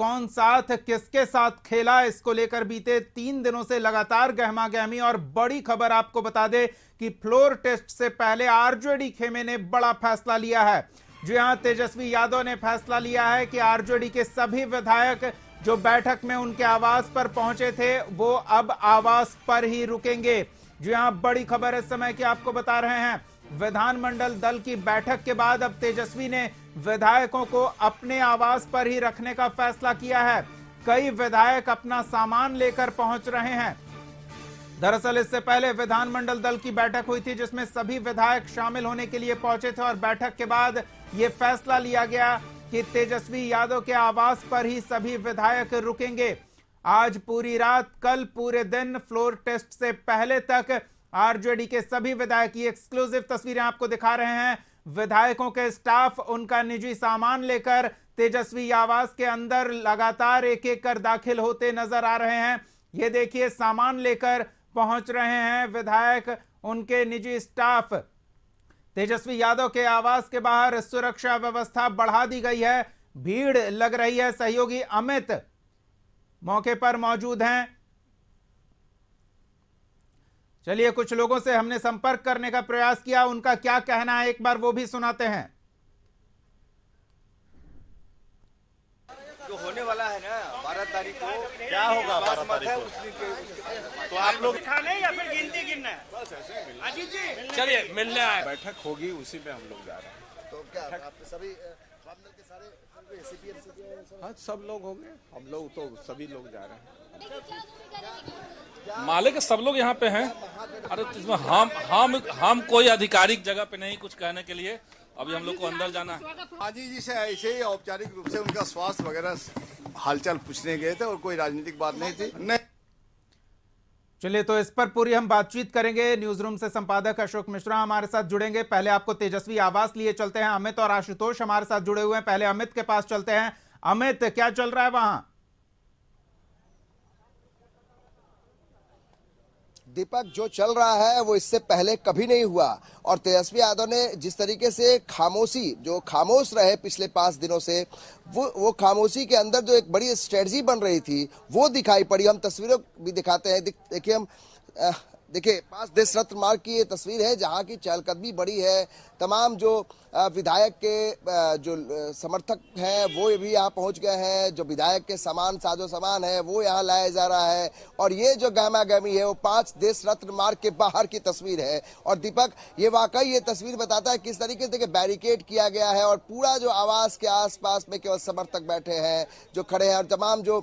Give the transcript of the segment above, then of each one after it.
कौन साथ किसके साथ खेला, इसको लेकर बीते 3 दिनों से लगातार गहमा गहमी। और बड़ी खबर आपको बता दे कि फ्लोर टेस्ट से पहले आरजेडी खेमे ने बड़ा फैसला लिया है। जी हां, तेजस्वी यादव ने फैसला लिया है कि आरजेडी के सभी विधायक जो बैठक में उनके आवास पर पहुंचे थे वो अब आवास पर ही रुकेंगे। जी हां, बड़ी खबर इस समय की आपको बता रहे हैं। विधानमंडल दल की बैठक के बाद अब तेजस्वी ने विधायकों को अपने आवास पर ही रखने का फैसला किया है। कई विधायक अपना सामान लेकर पहुंच रहे हैं। दरअसल इससे पहले विधानमंडल दल की बैठक हुई थी जिसमें सभी विधायक शामिल होने के लिए पहुंचे थे और बैठक के बाद यह फैसला लिया गया कि तेजस्वी यादव के आवास पर ही सभी विधायक रुकेंगे। आज पूरी रात, कल पूरे दिन, फ्लोर टेस्ट से पहले तक आरजेडी के सभी विधायक, ये एक्सक्लूसिव तस्वीरें आपको दिखा रहे हैं, विधायकों के स्टाफ उनका निजी सामान लेकर तेजस्वी आवास के अंदर लगातार एक एक कर दाखिल होते नजर आ रहे हैं। ये देखिए, सामान लेकर पहुंच रहे हैं विधायक, उनके निजी स्टाफ। तेजस्वी यादव के आवास के बाहर सुरक्षा व्यवस्था बढ़ा दी गई है, भीड़ लग रही है। सहयोगी अमित मौके पर मौजूद हैं। चलिए, कुछ लोगों से हमने संपर्क करने का प्रयास किया, उनका क्या कहना है एक बार वो भी सुनाते हैं। जो होने वाला है ना 12 तारीख को, क्या होगा 12 तारीख को? तो आप लोग खाने या फिर गिनती गिनना है? बस ऐसे ही मिलना। अजीत जी चलिए मिलने आए। बैठक होगी, उसी में हम लोग जा रहे हैं। तो क्या आप सभी वामदल के सारे हाँ, सब लोग होंगे, हम लोग तो सभी लोग जा रहे हैं। मालिक सब लोग यहाँ पे हैं। अरे इसमें हम कोई आधिकारिक जगह पे नहीं कुछ कहने के लिए, अभी हम लोग को अंदर जाना है। हाजी जी से ऐसे ही औपचारिक रूप से उनका स्वास्थ्य वगैरह हालचाल पूछने गए थे और कोई राजनीतिक बात नहीं थी। नहीं, चलिए, तो इस पर पूरी हम बातचीत करेंगे। न्यूज रूम से संपादक अशोक मिश्रा हमारे साथ जुड़ेंगे। पहले आपको तेजस्वी आवास लिए चलते हैं। अमित और आशुतोष हमारे साथ जुड़े हुए हैं। पहले अमित के पास चलते हैं। अमित, क्या चल रहा है वहां? दीपक, जो चल रहा है वो इससे पहले कभी नहीं हुआ और तेजस्वी यादव ने जिस तरीके से खामोश रहे पिछले 5 दिनों से, वो खामोशी के अंदर जो एक बड़ी स्ट्रेटजी बन रही थी वो दिखाई पड़ी। हम तस्वीरों भी दिखाते हैं। देखिए 5 देश रत्न मार्ग की ये तस्वीर है जहां की चहलकदमी बड़ी है। तमाम जो विधायक के जो समर्थक हैं वो भी यहाँ पहुंच गए हैं। जो विधायक के साजो सामान है वो यहाँ लाया जा रहा है और ये जो गहमा गहमी है वो 5 देश रत्न मार्ग के बाहर की तस्वीर है। और दीपक, ये वाकई ये तस्वीर बताता है किस तरीके से बैरिकेड किया गया है और पूरा जो आवास के आसपास में केवल समर्थक बैठे हैं जो खड़े हैं और तमाम जो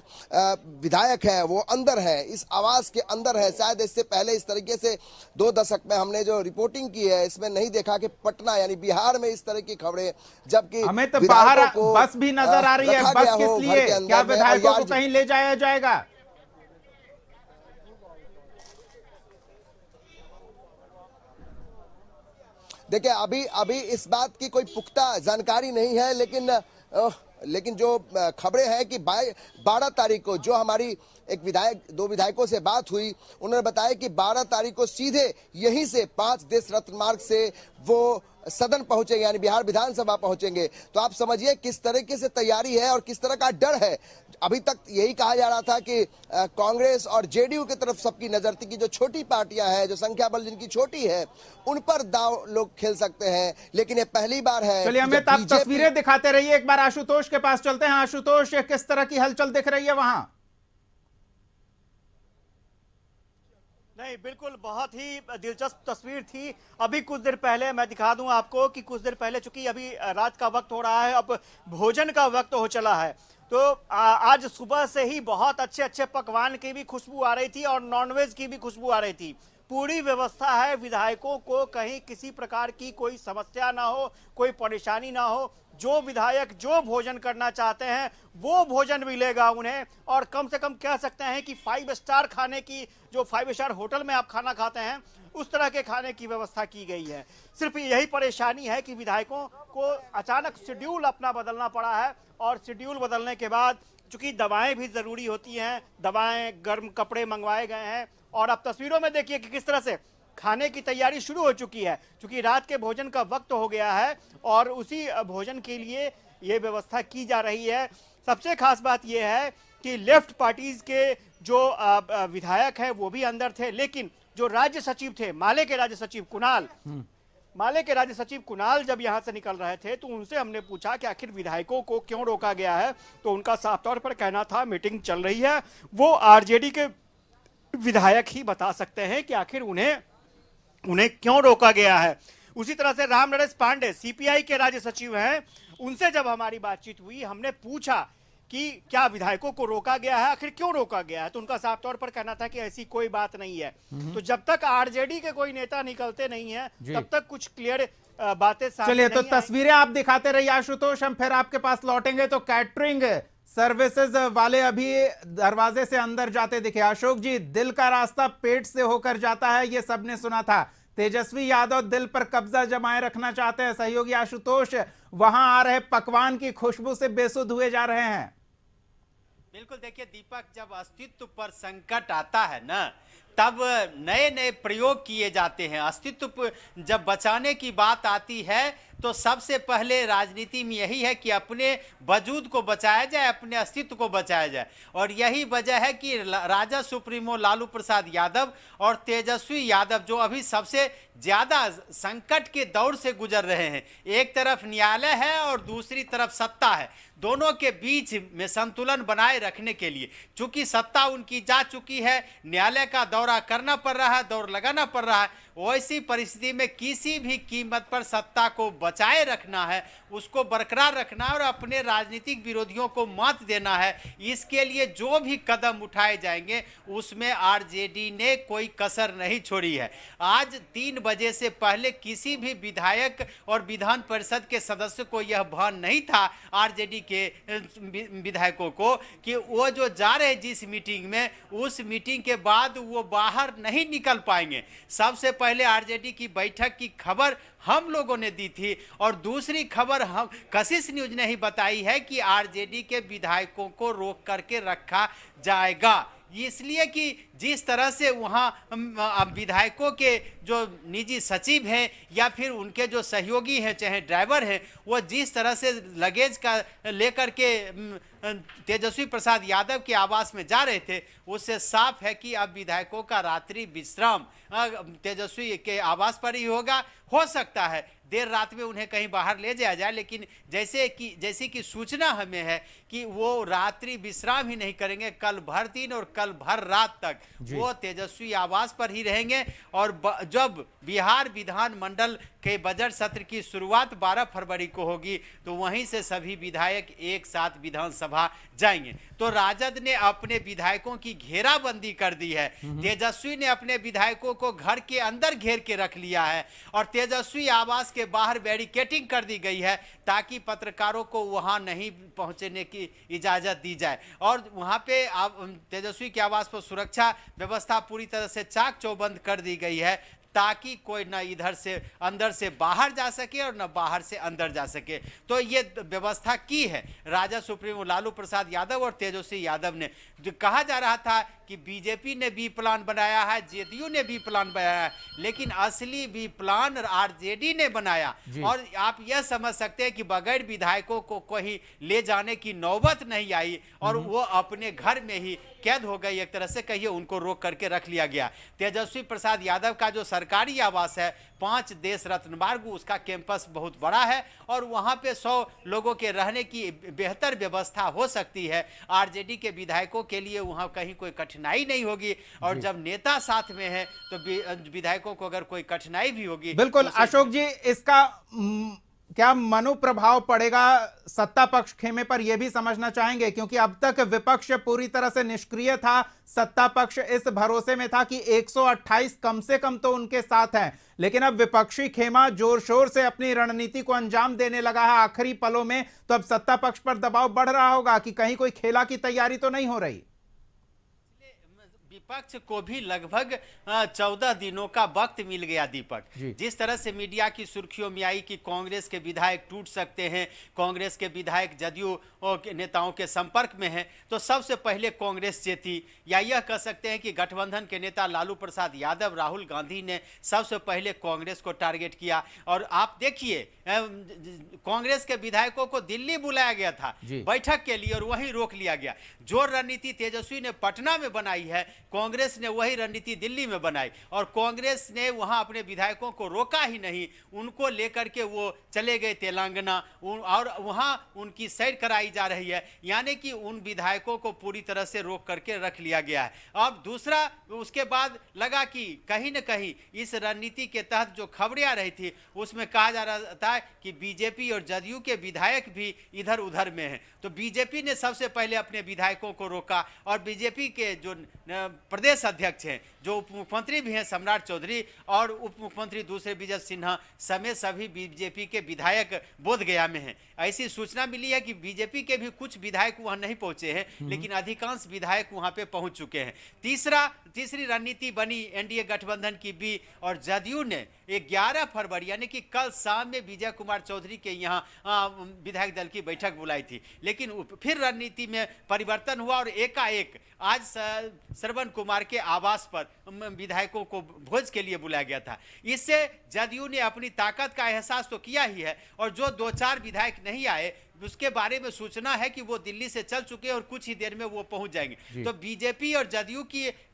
विधायक हैं वो अंदर है, इस आवास के अंदर है। शायद इससे पहले इस तरीके से 2 दशक में हमने जो रिपोर्टिंग की है इसमें नहीं देखा कि पटना यानी बिहार में इस तरह की खबरें, जबकि हमें तो बाहर बस भी नजर आ रही है। बस किस लिए? क्या विधायकों को कहीं ले जाया जाएगा? देखिए अभी इस बात की कोई पुख्ता जानकारी नहीं है, लेकिन जो खबरें हैं कि 12 तारीख को जो हमारी एक 2 विधायकों से बात हुई, उन्होंने बताया कि 12 तारीख को सीधे यहीं से 5 देश रत्न मार्ग से वो सदन पहुंचेंगे यानी बिहार विधानसभा पहुंचेंगे। तो आप समझिए किस तरीके से तैयारी है और किस तरह का डर है। अभी तक यही कहा जा रहा था कि कांग्रेस और जेडीयू की तरफ सबकी नजर थी कि जो छोटी पार्टियां हैं, जो संख्या बल जिनकी छोटी है, उन पर दांव लोग खेल सकते हैं, लेकिन ये पहली बार है। चलिए अमित, आप तस्वीरें दिखाते रहिए। एक बार आशुतोष के पास चलते हैं। आशुतोष, किस तरह की हलचल दिख रही है वहां? नहीं, बिल्कुल बहुत ही दिलचस्प तस्वीर थी। अभी कुछ देर पहले मैं दिखा दूं आपको कि कुछ देर पहले, चूंकि अभी रात का वक्त हो रहा है, अब भोजन का वक्त हो चला है, तो आज सुबह से ही बहुत अच्छे अच्छे पकवान की भी खुशबू आ रही थी और नॉनवेज की भी खुशबू आ रही थी। पूरी व्यवस्था है विधायकों को कहीं किसी प्रकार की कोई समस्या ना हो, कोई परेशानी ना हो। जो विधायक जो भोजन करना चाहते हैं वो भोजन मिलेगा उन्हें, और कम से कम कह सकते हैं कि 5 स्टार खाने की, जो 5 स्टार होटल में आप खाना खाते हैं उस तरह के खाने की व्यवस्था की गई है। सिर्फ यही परेशानी है कि विधायकों को अचानक शेड्यूल अपना बदलना पड़ा है और शेड्यूल बदलने के बाद चूंकि दवाएं भी जरूरी होती हैं, दवाएं, गर्म कपड़े मंगवाए गए हैं और अब तस्वीरों में देखिए कि किस तरह से खाने की तैयारी शुरू हो चुकी है। क्योंकि रात के भोजन का वक्त हो गया है और उसी भोजन के लिए ये व्यवस्था की जा रही है। सबसे खास बात यह है कि लेफ्ट पार्टीज के जो विधायक हैं वो भी अंदर थे, लेकिन जो राज्य सचिव थे, माले के राज्य सचिव कुणाल जब यहां से निकल रहे थे तो उनसे हमने पूछा कि आखिर विधायकों को क्यों रोका गया है, तो उनका साफ तौर पर कहना था मीटिंग चल रही है, वो आरजेडी के विधायक ही बता सकते हैं कि आखिर उन्हें क्यों रोका गया है। उसी तरह से राम नरेश पांडे सीपीआई के राज्य सचिव हैं, उनसे जब हमारी बातचीत हुई हमने पूछा कि क्या विधायकों को रोका गया है, आखिर क्यों रोका गया है, तो उनका साफ तौर पर कहना था कि ऐसी कोई बात नहीं है। तो जब तक आरजेडी के कोई नेता निकलते नहीं है तब तक कुछ क्लियर बातें सामने चलिए, तो नहीं आई। तस्वीरें आप दिखाते रहिए आशुतोष, हम फिर आपके पास लौटेंगे। तो कैटरिंग सर्विसेज वाले अभी दरवाजे से अंदर जाते दिखे। अशोक जी, दिल का रास्ता पेट से होकर जाता है, ये सबने सुना था। तेजस्वी यादव दिल पर कब्जा जमाए रखना चाहते हैं, सहयोगी आशुतोष वहां आ रहे पकवान की खुशबू से बेसुध हुए जा रहे हैं। बिल्कुल, देखिए दीपक, जब अस्तित्व पर संकट आता है ना, तब नए नए प्रयोग किए जाते हैं। अस्तित्व जब बचाने की बात आती है तो सबसे पहले राजनीति में यही है कि अपने वजूद को बचाया जाए, अपने अस्तित्व को बचाया जाए। और यही वजह है कि राजा सुप्रीमो लालू प्रसाद यादव और तेजस्वी यादव जो अभी सबसे ज्यादा संकट के दौर से गुजर रहे हैं, एक तरफ न्यायालय है और दूसरी तरफ सत्ता है, दोनों के बीच में संतुलन बनाए रखने के लिए, चूंकि सत्ता उनकी जा चुकी है, न्यायालय का दौरा करना पड़ रहा है, दौर लगाना पड़ रहा है, वैसी परिस्थिति में किसी भी कीमत पर सत्ता को बचाए रखना है, उसको बरकरार रखना है और अपने राजनीतिक विरोधियों को मात देना है। इसके लिए जो भी कदम उठाए जाएंगे उसमें आरजेडी ने कोई कसर नहीं छोड़ी है। आज 3 बजे से पहले किसी भी विधायक और विधान परिषद के सदस्य को यह भान नहीं था, आरजेडी के विधायकों को, कि वो जो जा रहे जिस मीटिंग में, उस मीटिंग के बाद वो बाहर नहीं निकल पाएंगे। सबसे पहले आरजेडी की बैठक की खबर हम लोगों ने दी थी और दूसरी खबर हम कशिश न्यूज ने ही बताई है कि आरजेडी के विधायकों को रोक करके रखा जाएगा, इसलिए कि जिस तरह से वहाँ विधायकों के जो निजी सचिव हैं या फिर उनके जो सहयोगी हैं, चाहे ड्राइवर हैं, वो जिस तरह से लगेज का लेकर के तेजस्वी प्रसाद यादव के आवास में जा रहे थे, उससे साफ है कि अब विधायकों का रात्रि विश्राम तेजस्वी के आवास पर ही होगा। हो सकता है देर रात में उन्हें कहीं बाहर ले जाया जाए, लेकिन जैसी कि सूचना हमें है कि वो रात्रि विश्राम ही नहीं करेंगे, कल भर दिन और कल भर रात तक वो तेजस्वी आवास पर ही रहेंगे। और जब बिहार विधानमंडल के बजट सत्र की शुरुआत 12 फरवरी को होगी तो वहीं से सभी विधायक एक साथ विधानसभा जाएंगे। तो राजद ने अपने विधायकों की घेराबंदी कर दी है, तेजस्वी ने अपने विधायकों को घर के अंदर घेर के रख लिया है और तेजस्वी आवास के बाहर बैरिकेडिंग कर दी गई है ताकि पत्रकारों को वहां नहीं पहुंचने की इजाजत दी जाए। और वहां पे तेजस्वी के आवास पर सुरक्षा व्यवस्था पूरी तरह से चाक चौबंद कर दी गई है ताकि कोई न इधर से अंदर से बाहर जा सके और न बाहर से अंदर जा सके। तो ये व्यवस्था की है राजा सुप्रीमो लालू प्रसाद यादव और तेजस्वी यादव ने। जो कहा जा रहा था कि बीजेपी ने बी प्लान बनाया है, जेडीयू ने बी प्लान बनाया है, लेकिन असली बी प्लान आरजेडी ने बनाया। और आप यह समझ सकते हैं कि बगैर विधायकों को कहीं ले जाने की नौबत नहीं आई और वो अपने घर में ही कैद हो गई, एक तरह से कहिए उनको रोक करके रख लिया गया। तेजस्वी प्रसाद यादव का जो सरकारी आवास है 5 देश रत्न मार्ग, उसका कैंपस बहुत बड़ा है और वहां पे 100 लोगों के रहने की बेहतर व्यवस्था हो सकती है। आरजेडी के विधायकों के लिए वहां कहीं कोई कठिनाई नहीं होगी और जब नेता साथ में है तो विधायकों को अगर कोई कठिनाई भी होगी। बिल्कुल अशोक जी, इसका क्या मनोप्रभाव पड़ेगा सत्ता पक्ष खेमे पर, यह भी समझना चाहेंगे, क्योंकि अब तक विपक्ष पूरी तरह से निष्क्रिय था, सत्ता पक्ष इस भरोसे में था कि 128 कम से कम तो उनके साथ हैं, लेकिन अब विपक्षी खेमा जोर शोर से अपनी रणनीति को अंजाम देने लगा है आखिरी पलों में, तो अब सत्ता पक्ष पर दबाव बढ़ रहा होगा कि कहीं कोई खेला की तैयारी तो नहीं हो रही। विपक्ष को भी लगभग 14 दिनों का वक्त मिल गया दीपक। जिस तरह से मीडिया की सुर्खियों में आई कि कांग्रेस के विधायक टूट सकते हैं, कांग्रेस के विधायक जदयू के नेताओं के संपर्क में हैं, तो सबसे पहले कांग्रेस चेती, या यह कह सकते हैं कि गठबंधन के नेता लालू प्रसाद यादव, राहुल गांधी ने सबसे पहले कांग्रेस को टारगेट किया। और आप देखिए कांग्रेस के विधायकों को दिल्ली बुलाया गया था बैठक के लिए और वहीं रोक लिया गया। जो रणनीति तेजस्वी ने पटना में बनाई है, कांग्रेस ने वही रणनीति दिल्ली में बनाई और कांग्रेस ने वहां अपने विधायकों को रोका ही नहीं, उनको लेकर के वो चले गए तेलंगाना और वहां उनकी सैर कराई जा रही है। यानी कि उन विधायकों को पूरी तरह से रोक करके रख लिया गया है। अब दूसरा, उसके बाद लगा कि कहीं न कहीं इस रणनीति के तहत जो खबरें आ रही थी उसमें कहा जा रहा था कि बीजेपी और जदयू के विधायक भी इधर उधर में हैं, तो बीजेपी ने सबसे पहले अपने विधायकों को रोका और बीजेपी के जो प्रदेश अध्यक्ष हैं, जो उप मुख्यमंत्री भी हैं सम्राट चौधरी और उप मुख्यमंत्री दूसरे विजय सिन्हा समेत सभी बीजेपी के विधायक बोधगया में हैं। ऐसी सूचना मिली है कि बीजेपी के भी कुछ विधायक वहां नहीं पहुंचे हैं, लेकिन अधिकांश विधायक वहां पे पहुंच चुके हैं। तीसरी रणनीति बनी एनडीए गठबंधन की भी, और जदयू ने 11 फरवरी यानी कि कल शाम में विजय कुमार चौधरी के यहाँ विधायक दल की बैठक बुलाई थी, लेकिन फिर रणनीति में परिवर्तन हुआ और एकाएक आज श्रवण कुमार के आवास पर विधायकों को भोज के लिए बुलाया गया था। इससे जदयू ने अपनी ताकत का एहसास तो किया ही है, और जो 2-4 विधायक नहीं आए उसके बारे में सूचना है कि वो दिल्ली से चल चुके हैं और कुछ ही देर में वो पहुंच जाएंगे। तो बीजेपी और जदयू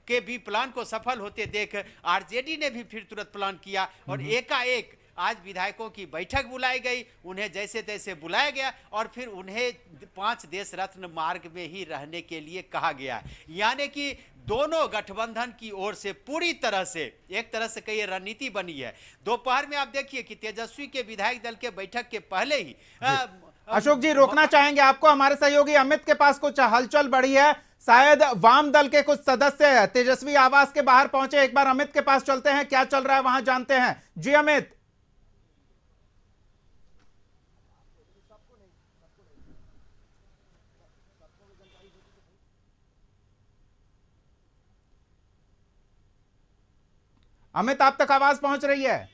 के भी प्लान को सफल होते देख आरजेडी ने भी फिर तुरंत प्लान किया और एकाएक आज विधायकों की बैठक बुलाई गई, उन्हें जैसे तैसे बुलाया गया और फिर उन्हें 5 देश रत्न मार्ग में ही रहने के लिए कहा गया। यानी कि दोनों गठबंधन की ओर से पूरी तरह से एक तरह से कई रणनीति बनी है। दोपहर में आप देखिए कि तेजस्वी के विधायक दल के बैठक के पहले ही अशोक जी रोकना चाहेंगे आपको, हमारे सहयोगी अमित के पास कुछ हलचल बढ़ी है, शायद वाम दल के कुछ सदस्य तेजस्वी आवास के बाहर पहुंचे। एक बार अमित के पास चलते हैं, क्या चल रहा है वहां जानते हैं। जी अमित। अमित आप तक आवाज पहुंच रही है?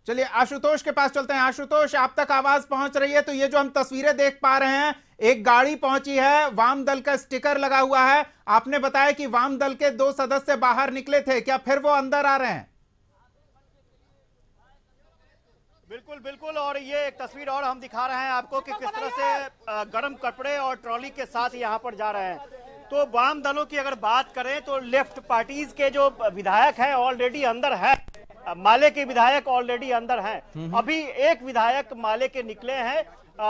चलिए आशुतोष के पास चलते हैं। आशुतोष आप तक आवाज पहुंच रही है? तो ये जो हम तस्वीरें देख पा रहे हैं, एक गाड़ी पहुंची है, वाम दल का स्टिकर लगा हुआ है। आपने बताया कि वाम दल के 2 सदस्य बाहर निकले थे, क्या फिर वो अंदर आ रहे हैं? बिल्कुल बिल्कुल, और ये एक तस्वीर और हम दिखा रहे हैं आपको कि किस तरह से गर्म कपड़े और ट्रॉली के साथ यहाँ पर जा रहे हैं। तो वाम दलों की अगर बात करें तो लेफ्ट पार्टीज के जो विधायक हैं ऑलरेडी अंदर है, माले के विधायक ऑलरेडी अंदर हैं। अभी एक विधायक माले के निकले हैं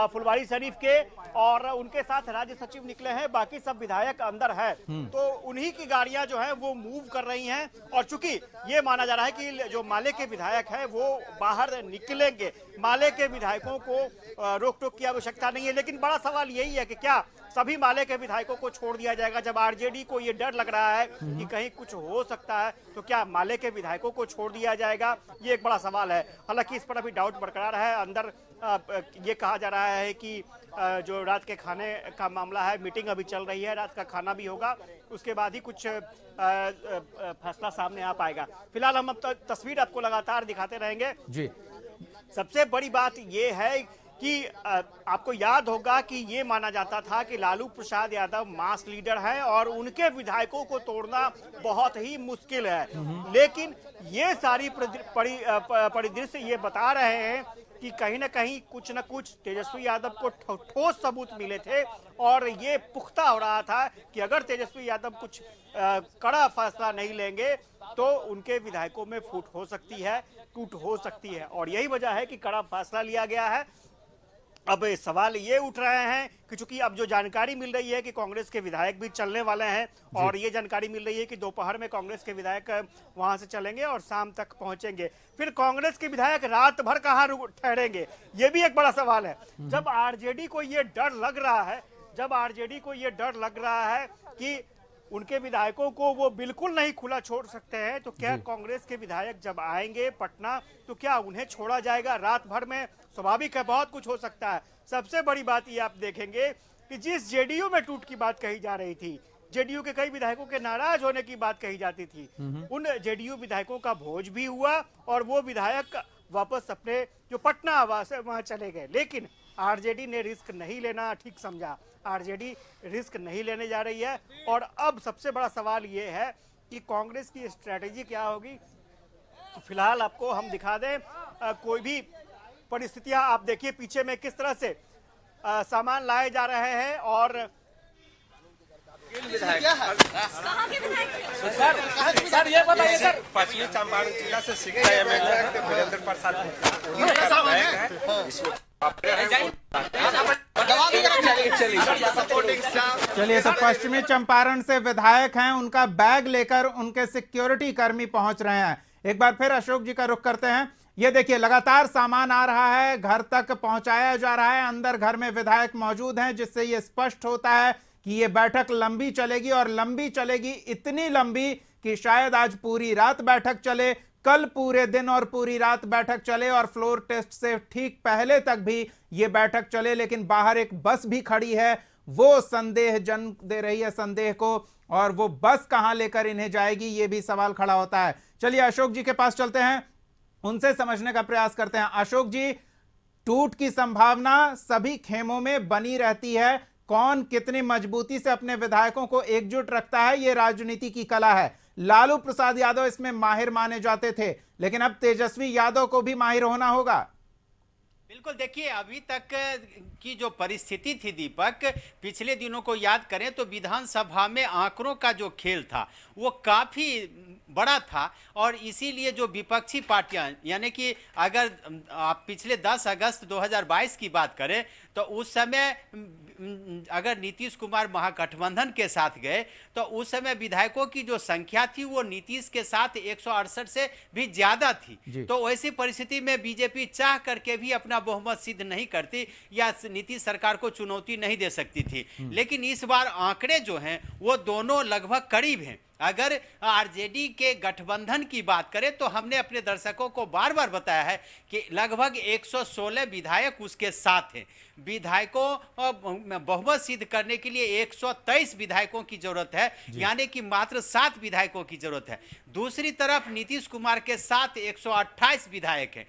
फुलवारी शरीफ के, और उनके साथ राज्य सचिव निकले हैं, बाकी सब विधायक अंदर है। तो उन्हीं की गाड़ियां जो है वो मूव कर रही हैं, और चूंकि ये माना जा रहा है कि जो माले के विधायक है वो बाहर निकलेंगे, माले के विधायकों को रोक टोक की आवश्यकता नहीं है। लेकिन बड़ा सवाल यही है कि क्या सभी माले के विधायकों को छोड़ दिया जाएगा? जब आरजेडी को ये डर लग रहा है कि कहीं कुछ हो सकता है, तो क्या माले के विधायकों को छोड़ दिया जाएगा? ये एक बड़ा सवाल है। हालांकि इस पर अभी डाउट बरकरार है। अंदर ये कहा जा रहा है कि जो रात के खाने का मामला है, मीटिंग अभी चल रही है, रात का खाना भी होगा, उसके बाद ही कुछ फैसला सामने आ पाएगा। फिलहाल हम अब तक तस्वीर आपको लगातार दिखाते रहेंगे जी। सबसे बड़ी बात ये है कि आपको याद होगा कि ये माना जाता था कि लालू प्रसाद यादव मास लीडर है और उनके विधायकों को तोड़ना बहुत ही मुश्किल है। लेकिन ये सारी परिदृश्य ये बता रहे हैं कि कहीं ना कहीं कुछ न कुछ तेजस्वी यादव को ठोस सबूत मिले थे, और ये पुख्ता हो रहा था कि अगर तेजस्वी यादव कुछ कड़ा फैसला नहीं लेंगे तो उनके विधायकों में फूट हो सकती है, टूट हो सकती है। और यही वजह है कि कड़ा फैसला लिया गया है। अब सवाल ये उठ रहे हैं कि चूंकि अब जो जानकारी मिल रही है कि कांग्रेस के विधायक भी चलने वाले हैं, और ये जानकारी मिल रही है कि दोपहर में कांग्रेस के विधायक वहां से चलेंगे और शाम तक पहुंचेंगे, फिर कांग्रेस के विधायक रात भर कहां ठहरेंगे, ये भी एक बड़ा सवाल है। जब आरजेडी को ये डर लग रहा है कि उनके विधायकों को वो बिल्कुल नहीं खुला छोड़ सकते हैं, तो क्या कांग्रेस के विधायक जब आएंगे पटना तो क्या उन्हें छोड़ा जाएगा रात भर में? स्वाभाविक है, बहुत कुछ हो सकता है। सबसे बड़ी बात ये आप देखेंगे कि जिस जेडीयू में टूट की बात कही जा रही थी, जेडीयू के कई विधायकों के नाराज होने की बात कही जाती थी, उन जेडीयू विधायकों का भोज भी हुआ और वो विधायक वापस अपने जो पटना आवास है वहां चले गए। लेकिन आरजेडी ने रिस्क नहीं लेना ठीक समझा, आरजेडी रिस्क नहीं लेने जा रही है। और अब सबसे बड़ा सवाल ये है कि कांग्रेस की स्ट्रेटेजी क्या होगी। फिलहाल आपको हम दिखा दें कोई भी परिस्थितियां, आप देखिए पीछे में किस तरह से सामान लाए जा रहे हैं। और सर ये बताइए सर, पश्चिमी चंपारण जिला से शिक्षा एमएलए वीरेंद्र प्रसाद चलिए, तो पश्चिमी चंपारण से विधायक हैं, उनका बैग लेकर उनके सिक्योरिटी कर्मी पहुंच रहे हैं। एक बार फिर अशोक जी का रुख करते हैं। ये देखिए, लगातार सामान आ रहा है, घर तक पहुंचाया जा रहा है, अंदर घर में विधायक मौजूद हैं, जिससे ये स्पष्ट होता है कि ये बैठक लंबी चलेगी और लंबी चलेगी, इतनी लंबी कि शायद आज पूरी रात बैठक चले, कल पूरे दिन और पूरी रात बैठक चले और फ्लोर टेस्ट से ठीक पहले तक भी ये बैठक चले। लेकिन बाहर एक बस भी खड़ी है, वो संदेह जन्म दे रही है संदेह को, और वो बस कहां लेकर इन्हें जाएगी ये भी सवाल खड़ा होता है। चलिए अशोक जी के पास चलते हैं, उनसे समझने का प्रयास करते हैं। अशोक जी, टूट की संभावना सभी खेमों में बनी रहती है, कौन कितनी मजबूती से अपने विधायकों को एकजुट रखता है, यह राजनीति की कला है। लालू प्रसाद यादव इसमें माहिर माने जाते थे, लेकिन अब तेजस्वी यादव को भी माहिर होना होगा। बिल्कुल, देखिए अभी तक की जो परिस्थिति थी दीपक, पिछले दिनों को याद करें तो विधानसभा में आंकड़ों का जो खेल था वो काफी बड़ा था। और इसीलिए जो विपक्षी पार्टियां, यानी कि अगर आप पिछले 10 अगस्त 2022 की बात करें तो उस समय अगर नीतीश कुमार महागठबंधन के साथ गए तो उस समय विधायकों की जो संख्या थी वो नीतीश के साथ 168 से भी ज्यादा थी। तो ऐसी परिस्थिति में बीजेपी चाह करके भी अपना बहुमत सिद्ध नहीं करती या नीतीश सरकार को चुनौती नहीं दे सकती थी। लेकिन इस बार आंकड़े जो हैं वो दोनों लगभग करीब हैं। अगर आरजेडी के गठबंधन की बात करें तो हमने अपने दर्शकों को बार बार बताया है कि लगभग 116 विधायक उसके साथ हैं। विधायकों बहुमत सिद्ध करने के लिए 123 विधायकों की जरूरत है, यानी कि मात्र 7 विधायकों की जरूरत है। दूसरी तरफ नीतीश कुमार के साथ 128 विधायक हैं,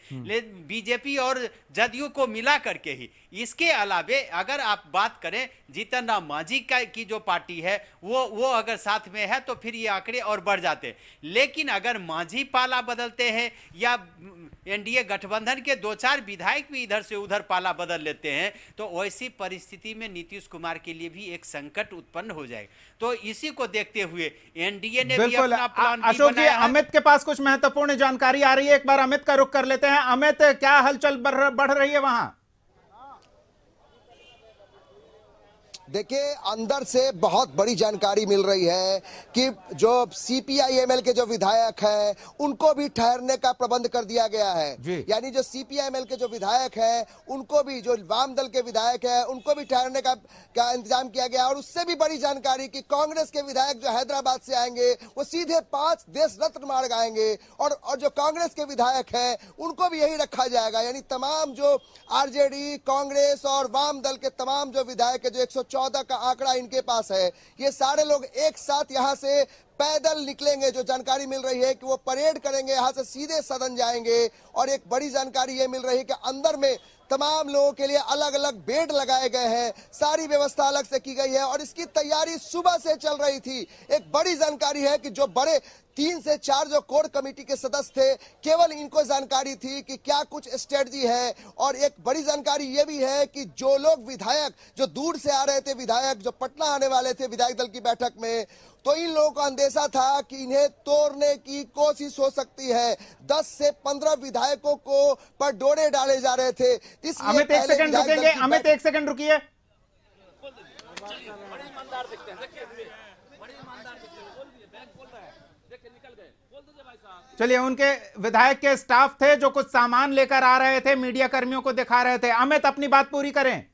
बीजेपी और जदयू को मिला करके ही। इसके अलावे अगर आप बात करें जीतन राम मांझी की जो पार्टी है वो अगर साथ में है तो फिर ये आंकड़े और बढ़ जाते। लेकिन अगर मांझी पाला बदलते हैं या एनडीए गठबंधन के 2-4 विधायक भी इधर से उधर पाला बदल लेते हैं तो ऐसी परिस्थिति में नीतीश कुमार के लिए भी एक संकट उत्पन्न हो जाएगा। तो इसी को देखते हुए एनडीए ने भी अपना प्लान अशोक जी, अमित के पास कुछ महत्वपूर्ण जानकारी आ रही है, एक बार अमित का रुख कर लेते हैं। अमित, क्या हलचल बढ़ रही है वहां? देखिए, अंदर से बहुत बड़ी जानकारी मिल रही है कि जो सीपीआईएमएल के जो विधायक हैं उनको भी ठहरने का प्रबंध कर दिया गया है। यानी जो सीपीआईएमएल के जो विधायक हैं उनको भी, जो वाम दल के विधायक हैं उनको भी ठहरने का इंतजाम किया गया। और उससे भी बड़ी जानकारी कि कांग्रेस के विधायक जो हैदराबाद से आएंगे वो सीधे 5 देश रत्न मार्ग आएंगे और जो कांग्रेस के विधायक हैं उनको भी यही रखा जाएगा। यानी तमाम जो आरजेडी, कांग्रेस और वाम दल के तमाम जो विधायक है, जो 114 का आंकड़ा इनके पास है, ये सारे लोग एक साथ यहां से पैदल निकलेंगे। जो जानकारी मिल रही है कि वो परेड करेंगे, यहां से सीधे सदन जाएंगे। और एक बड़ी जानकारी ये मिल रही है कि अंदर में तमाम लोगों के लिए अलग अलग बेड लगाए गए हैं, सारी व्यवस्था अलग से की गई है और इसकी तैयारी सुबह से चल रही थी। एक बड़ी जानकारी है कि जो बड़े 3 से 4 जो कोर कमेटी के सदस्य थे, केवल इनको जानकारी थी कि क्या कुछ स्ट्रेटजी है। और एक बड़ी जानकारी ये भी है कि जो लोग विधायक जो दूर से आ रहे थे, विधायक जो पटना आने वाले थे विधायक दल की बैठक में, तो इन लोगों को अंदेशा था कि इन्हें तोड़ने की कोशिश हो सकती है। 10 से 15 विधायकों को पर डोरे डाले जा रहे थे। अमित एक सेकंड रुकेंगे, अमित एक सेकंड रुकिए। चलिए, उनके विधायक के स्टाफ थे जो कुछ सामान लेकर आ रहे थे, मीडिया कर्मियों को दिखा रहे थे। अमित, अपनी बात पूरी करें।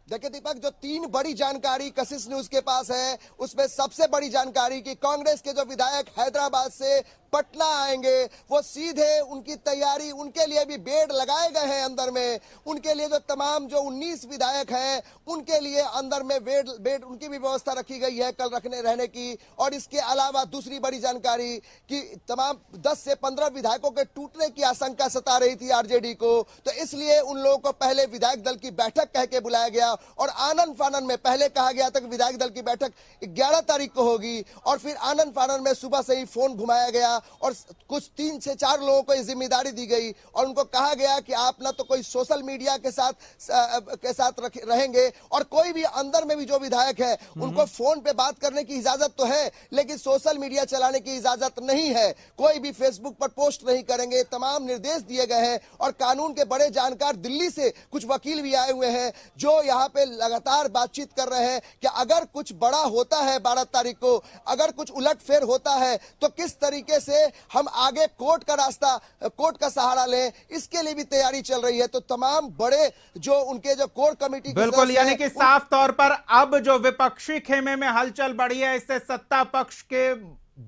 देखिए दीपक, जो 3 बड़ी जानकारी कशिश न्यूज के पास है उसमें सबसे बड़ी जानकारी कि कांग्रेस के जो विधायक हैदराबाद से पटना आएंगे, वो सीधे उनकी तैयारी, उनके लिए भी बेड लगाए गए हैं अंदर में, उनके लिए जो तमाम जो 19 विधायक हैं उनके लिए अंदर में बेड उनकी भी व्यवस्था रखी गई है कल रहने की। और इसके अलावा दूसरी बड़ी जानकारी कि तमाम 10 से 15 विधायकों के टूटने की आशंका सता रही थी आरजेडी को, तो इसलिए उन लोगों को पहले विधायक दल की बैठक कह के बुलाया गया और आनन फानन में पहले कहा गया था कि विधायक दल की बैठक 11 तारीख को होगी और फिर आनन फानन में सुबह से ही फोन घुमाया गया और कुछ 3 से 4 लोगों को जिम्मेदारी दी गई और उनको कहा गया कि आप ना तो कोई सोशल मीडिया के साथ रहेंगे और कोई भी अंदर में भी जो विधायक है उनको फोन पे बात करने की इजाजत तो है लेकिन सोशल मीडिया चलाने की इजाजत नहीं है, कोई भी फेसबुक पर पोस्ट नहीं करेंगे, तमाम निर्देश दिए गए हैं। और कानून के बड़े जानकार दिल्ली से कुछ वकील भी आए हुए हैं जो यहाँ पे लगातार बातचीत कर रहे हैं कि अगर कुछ बड़ा होता है 12 तारीख को, अगर कुछ उलटफेर होता है तो किस तरीके से हम आगे कोर्ट का सहारा लें, इसके लिए भी तैयारी चल रही है। तो तमाम बड़े जो उनके जो कोर कमेटी बिल्कुल, यानी कि साफ तौर पर अब जो विपक्षी खेमे में हलचल बढ़ी है इससे सत्ता पक्ष के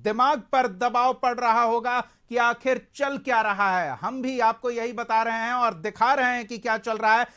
दिमाग पर दबाव पड़ रहा होगा कि आखिर चल क्या रहा है। हम भी आपको यही बता रहे हैं और दिखा रहे हैं कि क्या चल रहा है।